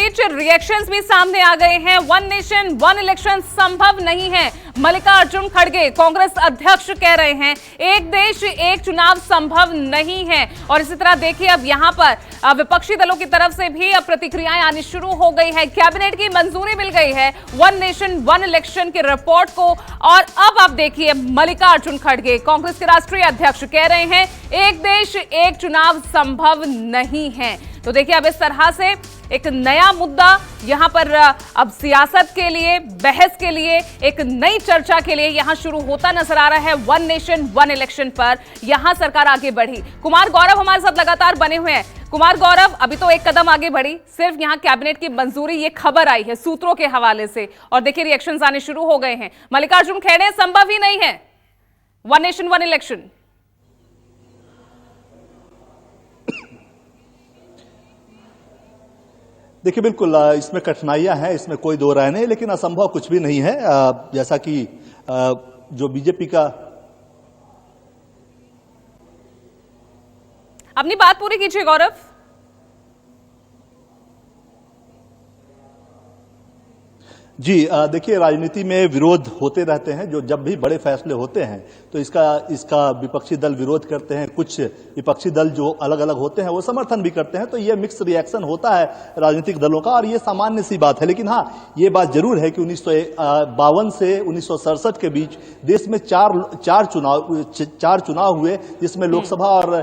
बीच reactions भी सामने आ गए हैं। वन नेशन वन इलेक्शन संभव नहीं है। मल्लिकार्जुन खड़गे कांग्रेस अध्यक्ष कह रहे हैं एक देश एक चुनाव संभव नहीं है। और इसी तरह देखिए अब यहां पर विपक्षी दलों की तरफ से भी अब प्रतिक्रियाएं आनी शुरू हो गई है। कैबिनेट की मंजूरी मिल गई है वन नेशन वन इलेक्शन के रिपोर्ट को। और अब आप देखिए मल्लिकार्जुन खड़गे कांग्रेस के राष्ट्रीय अध्यक्ष कह रहे हैं एक देश एक चुनाव संभव नहीं है। तो देखिए अब इस तरह से एक नया मुद्दा यहां पर अब सियासत के लिए, बहस के लिए, एक नई चर्चा के लिए यहां शुरू होता नजर आ रहा है। वन नेशन वन इलेक्शन पर यहां सरकार आगे बढ़ी। कुमार गौरव हमारे साथ लगातार बने हुए हैं। कुमार गौरव, अभी तो एक कदम आगे बढ़ी, सिर्फ यहां कैबिनेट की मंजूरी, ये खबर आई है सूत्रों के हवाले से, और देखिए रिएक्शंस आने शुरू हो गए हैं। मल्लिकार्जुन खड़गे संभव ही नहीं है वन नेशन वन इलेक्शन। देखिए बिल्कुल इसमें कठिनाइयां हैं, इसमें कोई दो राय नहीं, लेकिन असंभव कुछ भी नहीं है। जैसा कि जो बीजेपी का, अपनी बात पूरी कीजिए गौरव। जी देखिए राजनीति में विरोध होते रहते हैं। जो जब भी बड़े फैसले होते हैं तो इसका विपक्षी दल विरोध करते हैं, कुछ विपक्षी दल जो अलग अलग होते हैं वो समर्थन भी करते हैं। तो ये मिक्स रिएक्शन होता है राजनीतिक दलों का, और ये सामान्य सी बात है। लेकिन हाँ, ये बात जरूर है कि 1952 से 1967 के बीच देश में चार चुनाव हुए, जिसमें लोकसभा और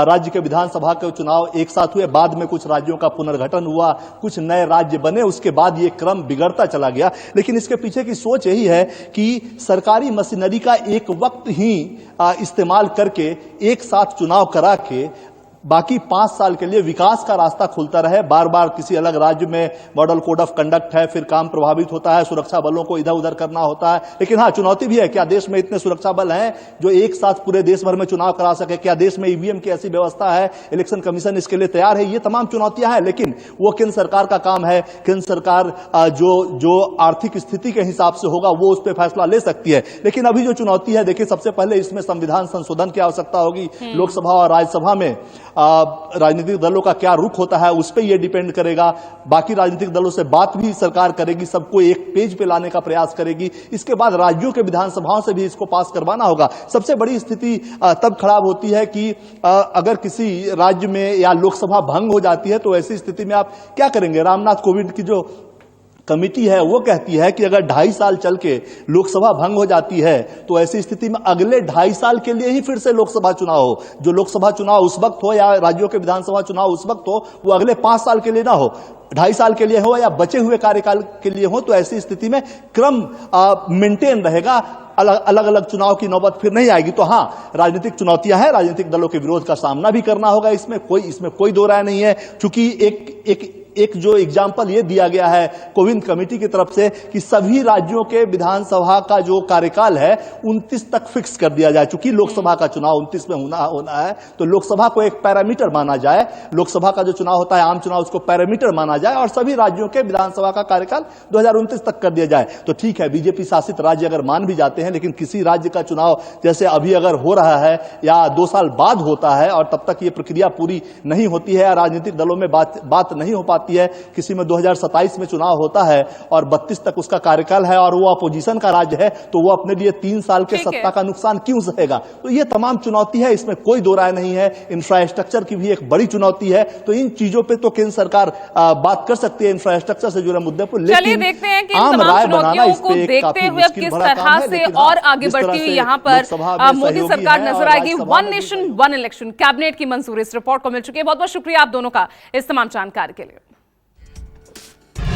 राज्य के विधानसभा के चुनाव एक साथ हुए। बाद में कुछ राज्यों का पुनर्गठन हुआ, कुछ नए राज्य बने, उसके बाद ये क्रम बिगड़ता चला गया। लेकिन इसके पीछे की सोच यही है कि सरकारी मशीनरी का एक वक्त ही इस्तेमाल करके एक साथ चुनाव करा के बाकी 5 साल के लिए विकास का रास्ता खुलता रहे। बार बार किसी अलग राज्य में मॉडल कोड ऑफ कंडक्ट है, फिर काम प्रभावित होता है, सुरक्षा बलों को इधर उधर करना होता है। लेकिन हाँ, चुनौती भी है, क्या देश में इतने सुरक्षा बल हैं जो एक साथ पूरे देश भर में चुनाव करा सके? क्या देश में ईवीएम की ऐसी व्यवस्था है? इलेक्शन कमीशन इसके लिए तैयार है? ये तमाम चुनौतियां हैं, लेकिन वो केंद्र सरकार का काम है। केंद्र सरकार जो आर्थिक स्थिति के हिसाब से होगा वो उस पर फैसला ले सकती है। लेकिन अभी जो चुनौती है, देखिए सबसे पहले इसमें संविधान संशोधन की आवश्यकता होगी। लोकसभा और राज्यसभा में राजनीतिक दलों का क्या रुख होता है उस पर यह डिपेंड करेगा। बाकी राजनीतिक दलों से बात भी सरकार करेगी, सबको एक पेज पे लाने का प्रयास करेगी। इसके बाद राज्यों के विधानसभाओं से भी इसको पास करवाना होगा। सबसे बड़ी स्थिति तब खराब होती है कि अगर किसी राज्य में या लोकसभा भंग हो जाती है तो ऐसी स्थिति में आप क्या करेंगे? रामनाथ कोविंद की जो कमिटी है वो कहती है कि अगर 2.5 साल चल के लोकसभा भंग हो जाती है तो ऐसी स्थिति में अगले 2.5 साल के लिए ही फिर से लोकसभा चुनाव हो। जो लोकसभा चुनाव उस वक्त हो या राज्यों के विधानसभा चुनाव उस वक्त हो, वो अगले 5 साल के लिए ना हो, 2.5 साल के लिए हो या बचे हुए कार्यकाल के लिए हो। तो ऐसी स्थिति में क्रम मेंटेन रहेगा, अलग अलग चुनाव की नौबत फिर नहीं आएगी। तो हाँ, राजनीतिक चुनौतियां हैं, राजनीतिक दलों के विरोध का सामना भी करना होगा। इसमें कोई दो राय नहीं है। चूंकि एक जो एग्जाम्पल ये दिया गया है कोविंद कमेटी की तरफ से कि सभी राज्यों के विधानसभा का जो कार्यकाल है 29 तक फिक्स कर दिया जाए। चूंकि लोकसभा का चुनाव 29 में होना है तो लोकसभा को एक पैरामीटर माना जाए। लोकसभा का जो चुनाव होता है आम चुनाव, उसको पैरामीटर माना जाए और सभी राज्यों के विधानसभा का कार्यकाल 2029 तक कर दिया जाए। तो ठीक है, बीजेपी शासित राज्य अगर मान भी जाते हैं, लेकिन किसी राज्य का चुनाव जैसे अभी अगर हो रहा है या 2 साल बाद होता है और तब तक ये प्रक्रिया पूरी नहीं होती है, राजनीतिक दलों में बात नहीं हो पाती है, किसी में 2027 में चुनाव होता है और 32 तक उसका कार्यकाल है और वो अपोजिशन का राज्य है, तो वो अपने लिए 3 साल के सत्ता का नुकसान क्यों सहेगा? तो ये तमाम चुनौती है, इसमें कोई दो राय नहीं है। इंफ्रास्ट्रक्चर की भी एक बड़ी चुनौती है। तो इन चीजों पे तो केंद्र सरकार बात कर सकती है इंफ्रास्ट्रक्चर से जुड़े मुद्दे पर, लेकिन देखते हैं कि आम राय बनाना इस पे एक देखते हुए किस तरह से और आगे बढ़ती हुई यहाँ पर मोदी सरकार नजर आएगी। One nation one election cabinet की मंजूरी इस रिपोर्ट को मिल चुकी है। बहुत बहुत शुक्रिया आप दोनों का इस तमाम जानकारी के लिए।